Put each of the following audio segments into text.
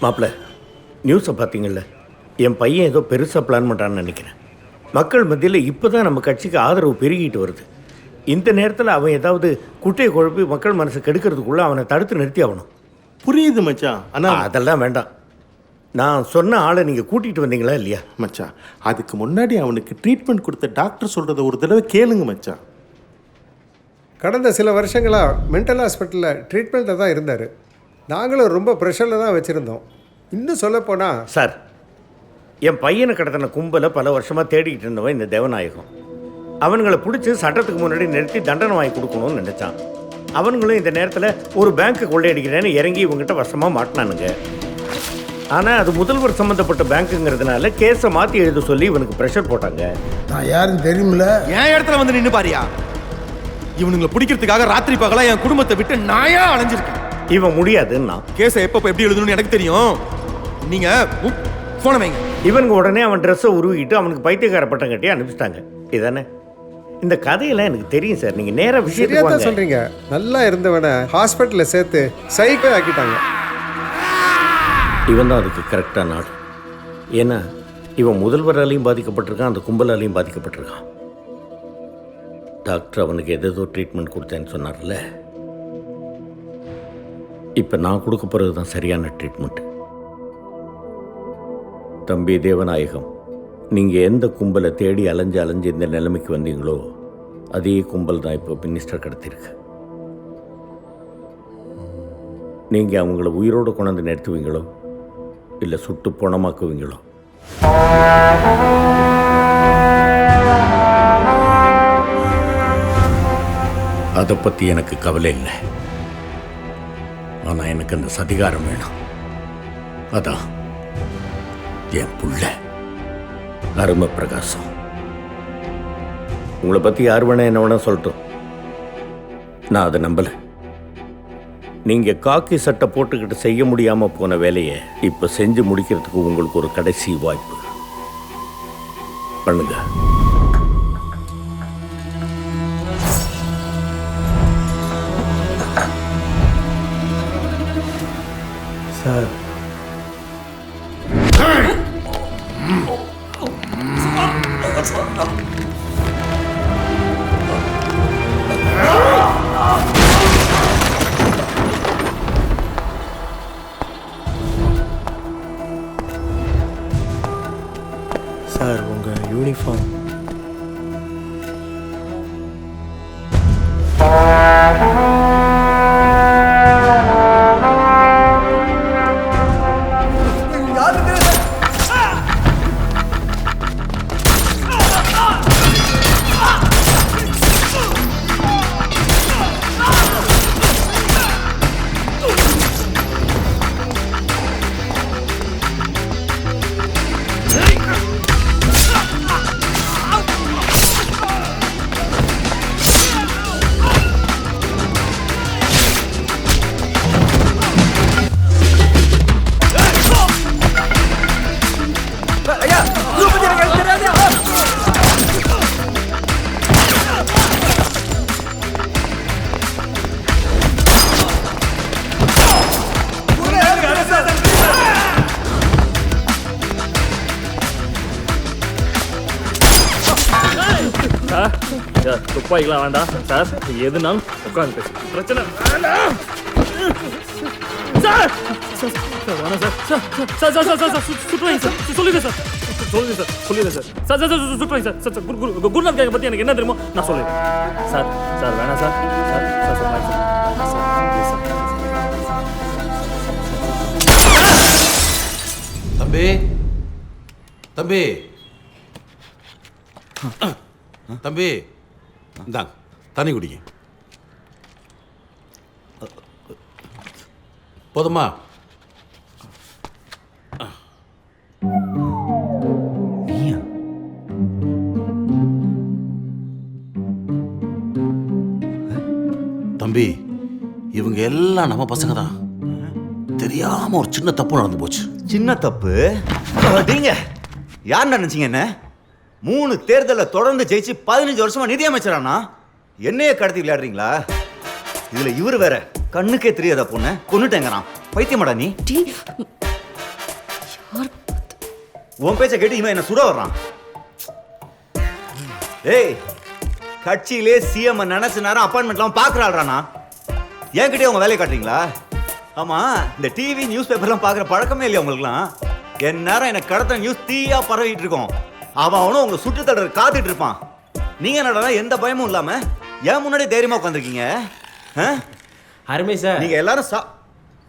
மாப்பிள்ள, நியூஸை பார்த்தீங்கல்ல? என் பையன் ஏதோ பெருசாக பிளான் பண்ணுறான்னு நினைக்கிறேன். மக்கள் மத்தியில் இப்போ தான் நம்ம கட்சிக்கு ஆதரவு பெருகிட்டு வருது. இந்த நேரத்தில் அவன் ஏதாவது குட்டையை குழப்பி மக்கள் மனசை கெடுக்கிறதுக்குள்ளே அவனை தடுத்து நிறுத்தி ஆகணும். புரியுது மச்சான். ஆனால் அதெல்லாம் வேண்டாம். நான் சொன்ன ஆளை நீங்கள் கூட்டிகிட்டு வந்தீங்களா இல்லையா? மச்சான், அதுக்கு முன்னாடி அவனுக்கு ட்ரீட்மெண்ட் கொடுத்த டாக்டர் சொல்கிறத ஒரு தடவை கேளுங்க மச்சான். கடந்த சில வருஷங்களாக மென்டல் ஹாஸ்பிட்டலில் ட்ரீட்மெண்ட்டில் தான் இருந்தார். நாங்களும் ரொம்ப ப்ரெஷரில் தான் வச்சுருந்தோம். இன்னும் சொல்லப்போனால் சார், என் பையனை கடத்தின கும்பலை பல வருஷமாக தேடிக்கிட்டு இருந்தவன் இந்த தேவநாயகம். அவனுங்களை பிடிச்சி சட்டத்துக்கு முன்னாடி நிறுத்தி தண்டனை வாங்கி கொடுக்கணும்னு நினச்சான். அவனுங்களும் இந்த நேரத்தில் ஒரு பேங்க்கு கொள்ளையடிக்கிறேன்னு இறங்கி இவங்ககிட்ட வசமாக மாட்டினானுங்க. ஆனால் அது முதல்வர் சம்மந்தப்பட்ட பேங்க்குங்கிறதுனால கேஸை மாற்றி எழுத சொல்லி இவனுக்கு ப்ரெஷர் போட்டாங்க. நான் யாருன்னு தெரியுமில்ல? என் இடத்துல வந்து நின்று பாரியா. இவனுங்களை பிடிக்கிறதுக்காக ராத்திரி பகலா என் குடும்பத்தை விட்டு நாயா அலைஞ்சிருக்கேன். இவன் முடியாதுன்னா கேஸை எப்போ எப்படி எழுதணும்னு எனக்கு தெரியும். நீங்க போன வைங்க. இவனுங்க உடனே அவன் ட்ரெஸ்ஸை உருவிக்கிட்டு அவனுக்கு பைத்தியக்கார பட்டம் கட்டி அனுப்பிச்சிட்டாங்க. இதானே இந்த கதையெல்லாம் எனக்கு தெரியும் சார். நீங்கள் நேராக சரியாக விஷயத்தை தான் சொல்கிறீங்க. நல்லா இருந்தவனை ஹாஸ்பிட்டலில் சேர்த்து சைக்கோ ஆக்கிட்டாங்க. இவன் தான் அதுக்கு கரெக்டான நாள். ஏன்னா இவன் முதல்வராலையும் பாதிக்கப்பட்டிருக்கான், அந்த கும்பலாலையும் பாதிக்கப்பட்டிருக்கான். டாக்டர் அவனுக்கு எதோ ட்ரீட்மெண்ட் கொடுத்தேன்னு சொன்னார்ல, இப்போ நான் கொடுக்க போகிறது தான் சரியான ட்ரீட்மெண்ட். தம்பி தேவநாயகம், நீங்கள் எந்த கும்பலை தேடி அலைஞ்சு இந்த நிலைமைக்கு வந்தீங்களோ அதே கும்பல் தான் இப்போ மினிஸ்டர் கடத்திருக்கு. நீங்கள் அவங்கள உயிரோடு கொண்டாந்து நிறுத்துவீங்களோ இல்லை சுட்டு பணமாக்குவீங்களோ? அதை பற்றி எனக்கு கவலை இல்லை. ஆனால் எனக்கு அந்த சதிகாரம் வேணும். அதான் என் புள்ள அருமை பிரகாசம். உங்களை பற்றி யார் வேணா என்ன வேணா சொல்லட்டும், நான் அதை நம்பலை. நீங்கள் காக்கி சட்டை போட்டுக்கிட்டு செய்ய முடியாமல் போன வேலையை இப்போ செஞ்சு முடிக்கிறதுக்கு உங்களுக்கு ஒரு கடைசி வாய்ப்பு. பண்ணுங்க. சார், சார், உங்கள் யூனிஃபார்ம். சார், துப்பாக்கிலாம் வேண்டாம் சார். எதுனாலும் உட்காந்து பேசு, பிரச்சனை வேண்டாம் சார். வேணாம் sir. Sir sir sir sir sir சுற்றுவாங்க சார். சொல்லுங்க சார், சொல்லுங்க சார், சொல்லுங்க சார். சார் சார் சார் சுற்றுவாங்க சார். சார் சார் குருநாத் கேக்க பற்றி எனக்கு என்ன தெரியுமோ நான் சொல்லிடுறேன் சார். சார் வேணாம் சார். சார் சார் சொல்லுங்க சார். சார் தம்பி, தம்பி, தம்பி, இந்தாங்க தண்ணி குடிங்க. போதுமா? தம்பி, இவங்க எல்லாம் நம்ம பசங்க தான். தெரியாம ஒரு சின்ன தப்பு நடந்து போச்சு. சின்ன தப்பு? நீங்க யார் நினைச்சீங்க? என்ன 3 தேர்தலில் தொடர்ந்து ஜெயிச்சு 15 வருஷமா நிதியமைச்சரானா என்னையே கடத்தி விளையாடுறீங்களா? இதுல இவர் வேற கண்ணுக்கே தெரியாத பொண்ணு கொன்னுட்டேங்கிறான். பைத்தியமாடா நீ? உன் பேச்சை கேட்டு இவன் என்ன சுட வர்றான். ஏய், கட்சியிலே சிஎம் நினைச்ச நேரம் அப்பாயின்மெண்ட்லாம் பாக்குறாள்றானா? என்கிட்டயே உங்க வேலையை காட்டுறீங்களா? ஆமா, இந்த டிவி நியூஸ் பேப்பர்லாம் பாக்குற பழக்கமே இல்லையா உங்களுக்குலாம்? என் நேரம் எனக்கு கடத்த நியூஸ் தீயா பரவிட்டு இருக்கோம். அவனும் உங்க சுட்டு தடவை காத்துட்டு இருப்பான். நீங்க என்னடா எந்த பயமும் இல்லாம ஏன் முன்னாடி தைரியமா உட்காந்துருக்கீங்க? அருமை சார், நீங்க எல்லாரும்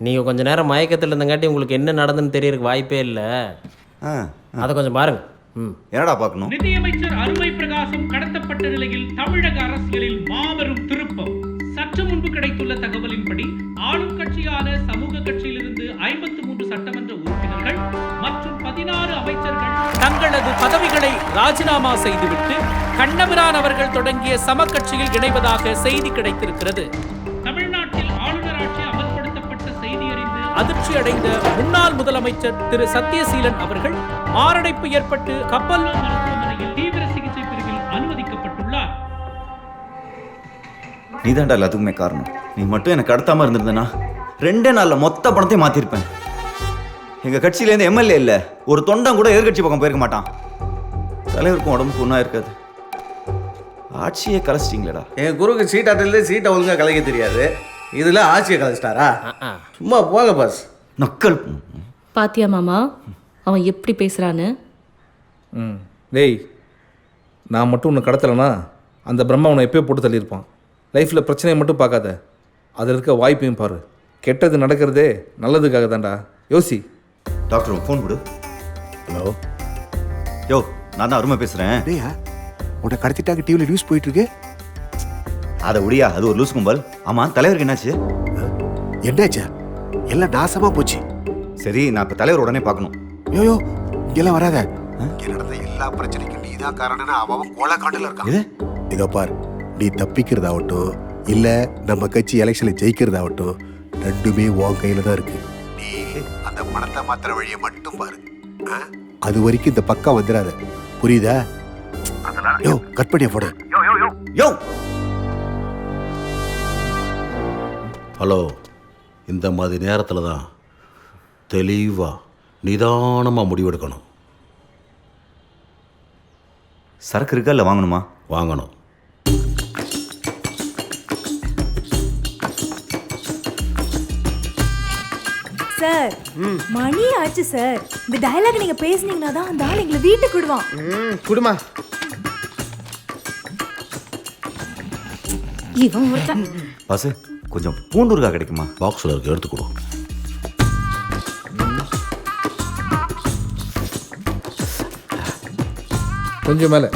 நீங்கள் கொஞ்ச நேரம் மயக்கத்தில் இருந்தங்காட்டி உங்களுக்கு என்ன நடந்துன்னு தெரியறதுக்கு வாய்ப்பே இல்லை. அதை கொஞ்சம் பாருங்க. என்னடா பார்க்கணும்? நிதியமைச்சர் அருமை பிரகாசம் கடத்தப்பட்ட நிலையில் தமிழக அரசியலில் மாபெரும் திருப்பம். சற்று முன்பு கிடைத்துள்ள தகவலின்படி ஆளும் கட்சியான சமூக கட்சியிலிருந்து 53 சட்டமன்ற உறுப்பினர்கள் மற்றும் 16 அமைச்சர்கள் தங்களது பதவிகளை ராஜினாமா செய்துவிட்டு கண்ணபிரான் அவர்கள் தொடங்கிய சம கட்சியில் இணைவதாக செய்தி கிடைத்திருக்கிறது. தமிழ்நாட்டில் ஆளுநர் ஆட்சி அமல்படுத்தப்பட்ட செய்தி அறிந்து அதிர்ச்சி அடைந்த முன்னாள் முதலமைச்சர் திரு சத்யசீலன் அவர்கள் மாரடைப்பு ஏற்பட்டு கப்பல் மருத்துவமனையில் தீவிர சிகிச்சை பிரிவில் அனுமதிக்கப்பட்டுள்ளார். நீதான்டா எல்லாத்துக்குமே காரணம். நீ மட்டும் எனக்கு கடத்தாம இருந்திருந்தனா 2 நாள்ல மொத்த பணத்தையும் மாத்திருப்பேன். எங்க கட்சியிலேருந்து எம்எல்ஏ இல்ல, ஒரு தொண்டம் கூட எதிர்கட்சி பக்கம் போயிருக்க மாட்டான். தலைவருக்கும் உடம்புக்கு ஒன்றா இருக்காது. ஆட்சியை கலைச்சிட்டீங்களா? என் குருக்கு சீட் ஆட்டிலே சீட்டை ஒழுங்காக கலைக்க தெரியாது, இதில் ஆட்சியை கலைச்சிட்டாரா? சும்மா போங்க பாஸ். நக்கல். பாத்தியா மாமா அவன் எப்படி பேசுறான்னு? டேய், நான் மட்டும் உன்னை கடத்தலைன்னா அந்த பிரம்மா உன்னை எப்பயோ போட்டு தள்ளியிருப்பான். லைஃப்பில் பிரச்சனையை மட்டும் பார்க்காத, அதில் இருக்க வாய்ப்பையும் பாரு. கெட்டது நடக்கிறதே நல்லதுக்காக தான்டா. யோசி. டாக்டர் ஃபோன் கொடு. ஹலோ, யோ, நான் தான் அருமை பேசுகிறேன். டேயா உன்னை கடத்திட்டாங்க, டிவியில் நியூஸ் போயிட்டு இருக்கு. அதை உடியா, அது ஒரு லூஸ் கும்பல். ஆமாம், தலைவருக்கு என்னாச்சு? என்னாச்சா? எல்லாம் நாசமா போச்சு. சரி, நான் இப்போ தலைவர் உடனே பார்க்கணும். யோயோ, இங்கெல்லாம் வராத. நடந்த எல்லா பிரச்சனைக்கும் நீ தான் காரணம்னு அவன் கோலா காண்டில் இருக்கான். இதோ பார், நீ தப்பிக்கிறதாகட்டும் இல்ல நம்ம கட்சி எலெக்ஷன்ல ஜெயிக்கிறதாகட்டும், ரெண்டுமே உன் கையில தான் இருக்கு. நீ அந்த பணத்தை மாத்திர வழியை மட்டும் பாரு. அது வரைக்கும் இந்த பக்கம் வந்துடாத, புரியுதா? யோ, கட் பண்ணியா போட. யோ, ஹலோ, இந்த மாதிரி நேரத்தில் தான் தெளிவாக நிதானமாக முடிவெடுக்கணும். சரக்கு இருக்கா இல்லை வாங்கணுமா? வாங்கணும். சார், மணி ஆச்சு சார். இந்த டயலாக் நீங்க பேசுனீங்கன்னா தான் அந்த ஆள் எங்களை வீட்டுக்கு விடுவான். குடுமா. இவன் ஒருத்தன். பாசு, கொஞ்சம் பூண்டூர்கா கிடைக்குமா? பாக்ஸில் இருக்க எடுத்து கொடு. கொஞ்சம் மேலே.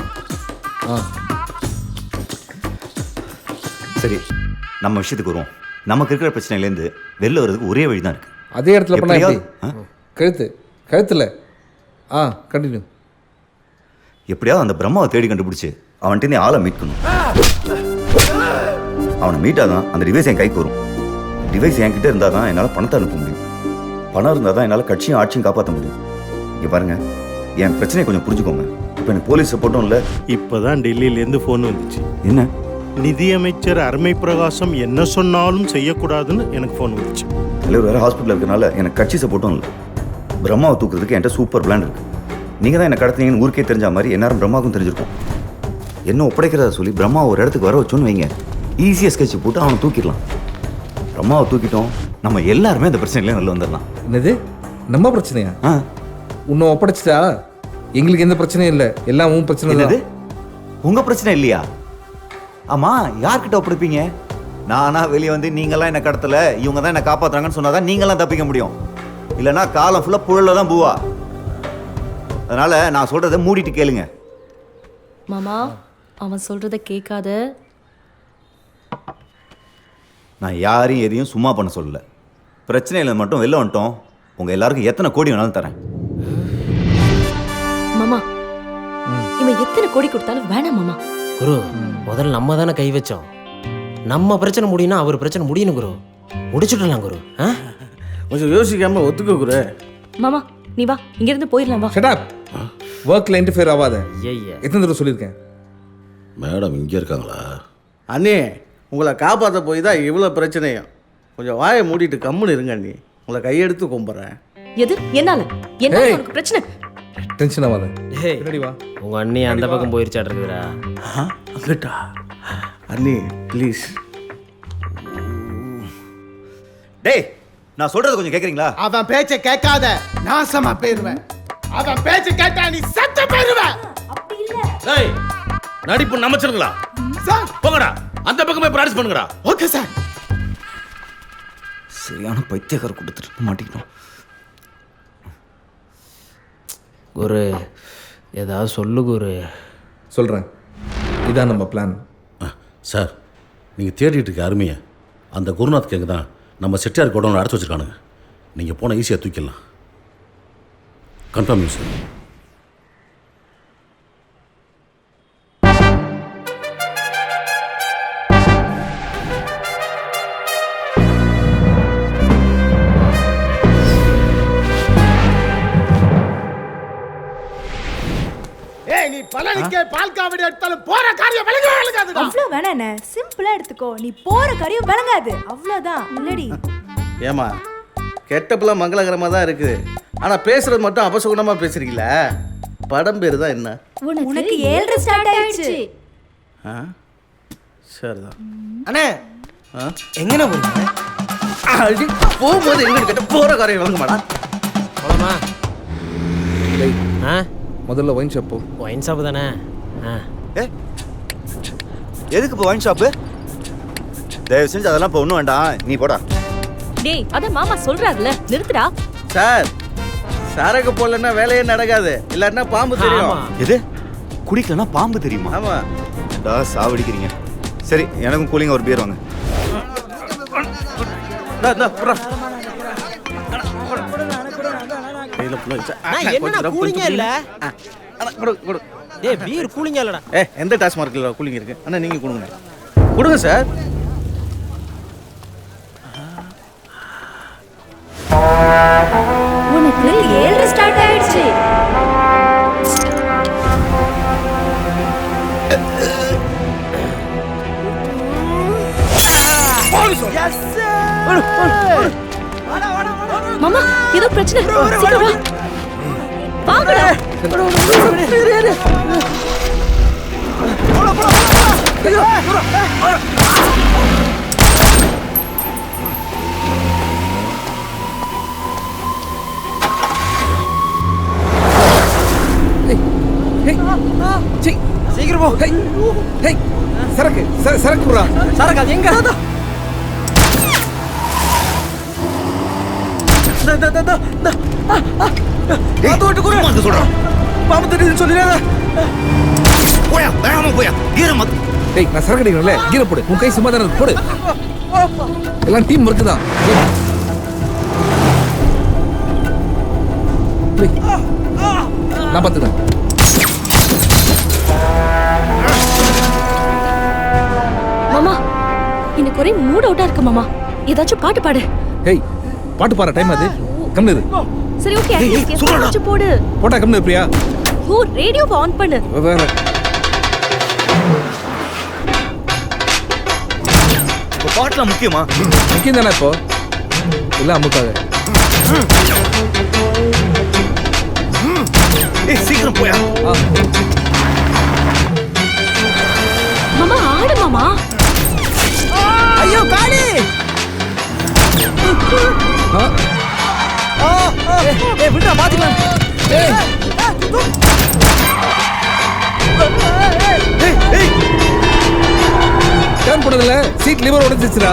சரி, நம்ம விஷயத்துக்கு வருவோம். நமக்கு இருக்கிற பிரச்சனையிலேருந்து வெளில வர்றதுக்கு ஒரே வழி தான் இருக்கு. அதே இடத்துல பண்ணா எப்படி? எப்படியாவது, கழுத்தில். கண்டினியூ. எப்படியாவது அந்த பிரம்மாவை தேடி கண்டுபிடிச்சு அவன்கிட்ட ஆளை மீட்கணும். அவனை மீட்டாதான் அந்த டிவைஸ் என் கைக்கு வரும். டிவைஸ் என்கிட்ட இருந்தால் தான் என்னால் பணத்தை அனுப்ப முடியும். பணம் இருந்தால் தான் என்னால் கட்சியும் ஆட்சியும் காப்பாற்ற முடியும். இங்கே பாருங்கள், என் பிரச்சனையை கொஞ்சம் புரிஞ்சுக்கோங்க. இப்போ எனக்கு போலீஸ் சப்போர்ட்டும் இல்லை. இப்போதான் டெல்லியிலேருந்து ஃபோன் வந்துச்சு. என்ன? நிதியமைச்சர் அருமை பிரகாசம் என்ன சொன்னாலும் செய்யக்கூடாதுன்னு எனக்கு ஃபோன் வந்துச்சு. தலைவர் வேறு ஹாஸ்பிட்டலில் இருக்கனால எனக்கு கட்சி சப்போர்ட்டும் இல்லை. பிரம்மாவை தூக்குறதுக்கு என்கிட்ட சூப்பர் பிளான் இருக்குது. நீங்கள் தான் என்னை கடத்தினீங்கன்னு ஊருக்கே தெரிஞ்ச மாதிரி எந்நேரம் பிரம்மாவுக்கும் தெரிஞ்சிருக்கும். என்ன ஒப்படைக்கிறதா சொல்லி பிரம்மாவை ஒரு இடத்துக்கு வர வச்சோன்னு வைங்க, ஈஸியாக ஸ்கெட்ச் போட்டு அவனை தூக்கிடலாம். பிரம்மாவை தூக்கிட்டோம், நம்ம எல்லாருமே இந்த பிரச்சனையிலே வெளில வந்துடலாம். என்னது நம்ம பிரச்சனையா? உன்னை ஒப்படைச்சிட்டா எங்களுக்கு எந்த பிரச்சனையும் இல்லை, எல்லாம் உன் பிரச்சனை. என்னது? உங்கள் பிரச்சனை இல்லையா? ஆமாம், யார்கிட்ட ஒப்படைப்பீங்க? நானா வெளியே வந்து நீங்களாம் என்னை கடத்தலை, இவங்க தான் என்னை காப்பாற்றுறாங்கன்னு சொன்னால் தான் நீங்களாம் தப்பிக்க முடியும். இல்லைனா காலம் ஃபுல்லாக புழலில் தான் பூவா. அதனால் நான் சொல்கிறத மூடிட்டு கேளுங்க. மாமா அவன் சொல்றத கேட்காத. நான் யாரையும் எதையும் சும்மா பண்ண சொல்லலை. பிரச்சனையில் மட்டும் வெளில வந்துட்டோம், உங்கள் எல்லாருக்கும் எத்தனை கோடி வேணாலும் தரேன். மாமா இவன் எத்தனை கோடி கொடுத்தாலும் வேணாம் மாமா. குரு, முதல்ல நம்ம தானே கை வச்சோம். நம்ம பிரச்சனை முடியும்னா அவர் பிரச்சனை முடியணும் குரு. முடிச்சுடலாம் குரு. கொஞ்சம் யோசிக்காம ஒத்துக்க குரு. மாமா நீ வா, இங்க இருந்து போயிடலாம் வா. Shut up. ஒர்க்ல இன்டர்ஃபியர் ஆகாத. ஐயா, எத்தனை தடவை சொல்லியிருக்கேன். மேடம் இங்கே இருக்காங்களா? அண்ணே, உங்களை காப்பாற்ற போய் தான் இவ்வளோ பிரச்சனையும். கொஞ்சம் வாயை மூடிட்டு கம்முன்னு இருங்க அண்ணி. உங்களை கையெடுத்து கும்பிட்றேன். எது? என்னால என்ன உனக்கு பிரச்சனை? டென்ஷன் ஆகாத டேய் பின்னாடி வா. உங்கள் அண்ணி அந்த பக்கம் போயிருச்சாட்டு இருக்குதுடா. அங்கிட்டா அண்ணி ப்ளீஸ். டேய் நான் சொல்றது கொஞ்சம் கேக்குறீங்களா? அவன் பேச்ச கேட்காத, நாசமா போயிருவேன். அவன் பேச்ச கேட்டா நீ செத்து போயிருவ. அப்படி இல்ல. டேய் நடிப்பு நமச்சிருங்களா சார் போங்கடா, அந்த பக்கமே பிராக்டிஸ் பண்ணுங்கடா. Okay sir. சரியான பைத்தியக்கார கொடுத்துட்டு மாட்டிக்கிட்டோம். குரு ஏதாவது சொல்லு குரு. சொல்கிறேன், இதான் நம்ம பிளான். சார் நீங்கள் தேடிட்டு இருக்க அருமையை அந்த குருநாத் கேங்க தான் நம்ம செட்டியார் கோடவுன் அடைச்சி வச்சிருக்கானுங்க. நீங்கள் போனால் ஈஸியாக தூக்கிடலாம். Confirm sir. ஏய் நீ பழனிக்கே பால் காவடி எடுத்தாலும் போற காரியம் விளங்காதுடா. அவ்வளவு வேணாண்ணே, சிம்பிளா எடுத்துக்கோ. நீ போற காரியம் விளங்காது, அவ்வளவுதான். இல்லடி ஏமா கெட்டப்பெல்லாம் மங்களகரமாக தான் இருக்குது, ஆனால் பேசுறது மட்டும் அபசகுணமாக பேசுறீங்களா? படம் பேர் தான் என்ன? உனக்கு 7:30 ஸ்டார்ட் ஆயிடுச்சு. ஆ சரிதான். அண்ணே எங்கன போறீங்க? அடி போகும்போது எங்க கிட்ட போற காரியம் வாங்க மாடா. போலாமா? டேய் ஆ முதல்ல ஒயின் ஷாப் போ. ஒயின் ஷாப்பு தானே? ஆ எதுக்கு இப்போ ஒயின் ஷாப்பு? தயவு செஞ்சு அதெல்லாம் இப்போ ஒன்றும் வேண்டாம், நீ போடா. டேய் அத மாமா சொல்றாருல, நிறுத்துடா. சார் சரக்கு போடலன்னா வேலையே நடக்காது, இல்லன்னா பாம்பு தெரியும். எது குடிக்கலன்னா பாம்பு தெரியுமா? ஆமா. சாவடிக்கிறீங்க. சரி எனக்கும் கூலிங்க ஒரு பீர் வாங்க. என்ன கூலிங்கா இல்ல? டேய் பீர் கூலிங்கா இல்லடா. எந்த டாஸ் மார்க்ல கூலிங் இருக்கு? அண்ணா நீங்க கொடுங்க. கொடுங்க சார். உனக்கு 7:30 ஸ்டார்ட் ஆயிடுச்சு. மாமா ஏதோ பிரச்சனை, சீக்கிரம் வா. வாங்கடா. சீக்கிரம் போ. ஹேய் சரக்கு சரக்கு புறா. சரக்கு அது எங்க? பாம்பு தெரியுதுன்னு சொல்லிடாத. போயா வேணாமா போயா ஈரம். டேய் நான் சரக்கு அடிக்கிறேன்ல, கீரை போடு. உன் கை சும்மா தானே இருக்கு, போடு. எல்லாம் டீம் ஒர்க்கு தான். நான் பார்த்துக்கிறேன். மாமா எனக்கு ஒரே மூட் அவுட்டா இருக்கு மாமா, ஏதாச்சும் பாட்டு பாடு. ஹேய் பாட்டு பாரு, டைம் அது. கம்னு இரு. சரி ஓகே, ஏதாச்சும் போடு. போட்டா கம்னு பிரியா. ஓ ரேடியோவை ஆன் பண்ணு. வேற பாட்டுலாம் முக்கியமா? முக்கியம் தானே இப்போ, எல்லாம் அமுக்காத. சீக்கிரம் போயா. மாமா ஆடு மாமா. ஐயோ காளி. ஏய் விடுடா பாத்துக்கலாம். ஏய் டர்ன் போடுறதுல சீட் லிவர் உடைஞ்சிச்சுடா.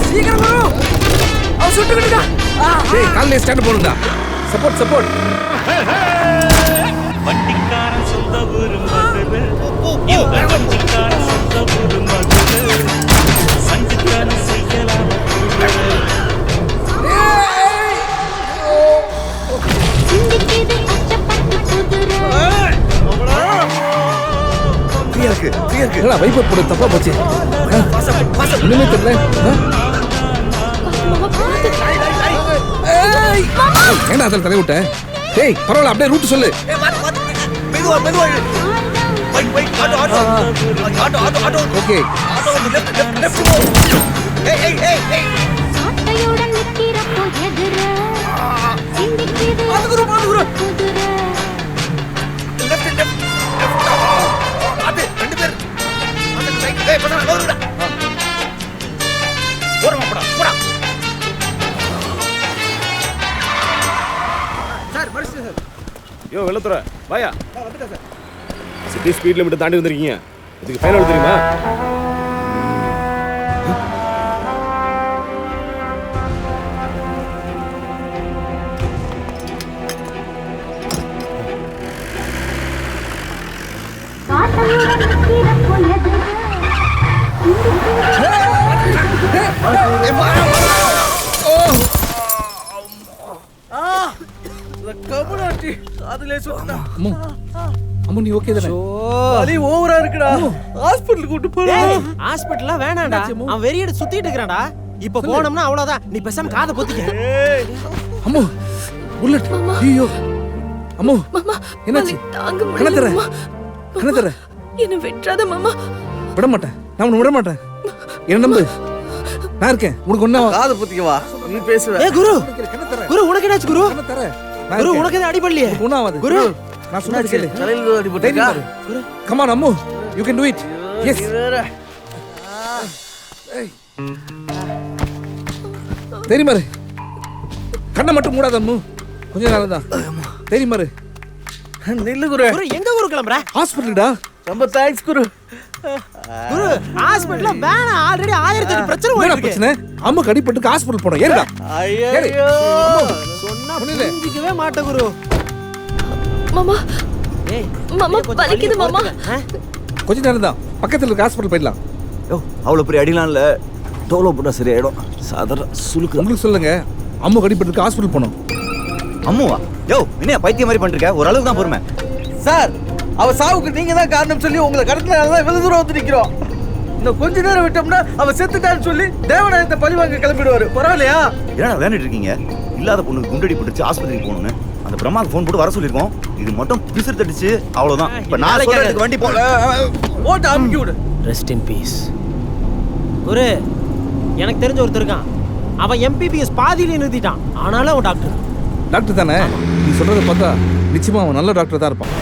சீக்கிரம் வா. அவ சுட்டுக்கிட்டா. டேய் கால்ல ஸ்டாண்ட் போடுடா. Support support. வண்டிக்காரன் சொந்த ஊரு மதுரை, இந்த வண்டிக்காரன் சொந்த ஊரு மதுரை, சஞ்சிக்காரன் செய்யலாம் வைப்பர் போடு, தப்பா போச்சு. ஒண்ணுமே தெரியல. ஏன்னா அதில் தலை விட்ட. டேய் பரவாயில்ல, அப்படியே ரூட் சொல்லு. மெதுவா மெதுவா. ஓகே யோ வெள்ளத்துறை வாயா. சிட்டி ஸ்பீட் லிமிட் தாண்டி வந்திருக்கீங்க. இதுக்கு ஃபைனல் தெரியுமா? அம்மா நீ ஓகே தானே? வலி ஓவரா இருக்குடா. ஹாஸ்பிடல் கூட்டி போடா. ஹாஸ்பிடல்ல வேணாம்டா. அவன் வெறியடி சுத்திட்டு இருக்கறான்டா. இப்ப போனோம்னா அவ்வளவுதான். நீ பேசாம காதை பொத்திக்க. அம்மா புல்லட். ஐயோ அம்மா என்னாச்சு? கணத்தர கணத்தர என்ன விட்டுறாத மாமா. விட மாட்டேன். நான் உன்னை விட மாட்டேன். என்ன நம்பு. நான் இருக்கேன். உனக்கு ஒண்ணா காதை பொத்திக்கவா. நீ பேசுவ. ஏய் குரு. குரு உனக்கு என்னாச்சு குரு? குரு உனக்கு எது அடிபடலையே? ஒண்ணாவது. குரு நான் சொன்னது கேளு. தலையில அடிபட்டா. Come on Ammu. You can do it. Yes. தெரியுமாரு. கண்ணை மட்டும் மூடாத அம்மு. கொஞ்ச நேரம் தான். தெரியுமாரு. நில்லு குரு. குரு எங்க குரு கிளம்பற? ஹாஸ்பிடல்டா. ரொம்ப தேங்க்ஸ் குரு. குரு ஹாஸ்பிடல்ல வேணா ஆல்ரெடி 1008 பிரச்சனை ஓடிட்டு இருக்கு. பிரச்சனை? அம்முக்கு அடிபட்டு ஹாஸ்பிடல் போறோம். ஏறுடா. ஐயோ சொன்னா புரிஞ்சிக்கவே மாட்டே குரு. மாமா ஏய் மாமா வலிக்குது மாமா. கொஞ்ச நேரம் தான். பக்கத்துல இருக்க ஹாஸ்பிடல் போயிடலாம். யோ அவ்வளோ பெரிய அடிலாம் இல்லை. டோலோ போட்டால் சரியாயிடும். சாதாரண சுலுக்கு. உங்களுக்கு சொல்லுங்க. அம்முக்கு அடிபட்டு ஹாஸ்பிடல் போனோம். அம்முவா? யோ என்ன பைத்தியம் மாதிரி பண்ணிருக்க? ஒரு அளவுக்கு தான் பொறுமை. சார் அவ சாவுக்கு நீங்க தான் காரணம் சொல்லி உங்களை கடத்தினால தான் இவ்வளவு தூரம் வந்து நிக்கிறோம். இன்னும் கொஞ்ச நேரம் விட்டோம்னா அவ செத்துட்டான்னு சொல்லி தேவநாயகத்தை பழி வாங்க கிளம்பிடுவாரு. பரவாயில்லையா? ஏன்னா விளையாண்டுட்டு இருக்கீங்க. இல்லாத பொண்ணுக்கு குண்டடி பிடிச்சி ஆஸ்பத்திரிக்கு போகணும்னு அந்த பிரம்மாவுக்கு ஃபோன் போட்டு வர சொல்லியிருக்கோம். இது மட்டும் பிசிறு தடிச்சு அவ்வளோதான். இப்போ நாளைக்கு வண்டி போல ஓட்ட அமுக்கி விடு. Rest in peace. குரு எனக்கு தெரிஞ்ச ஒருத்தர் இருக்கான். அவன் எம்பிபிஎஸ் பாதியிலே நிறுத்திட்டான். ஆனாலும் அவன் டாக்டர். டாக்டர் தானே? நீ சொல்றதை பார்த்தா நிச்சயமா அவன் நல்ல டாக்டர் தான் இருப்பான்.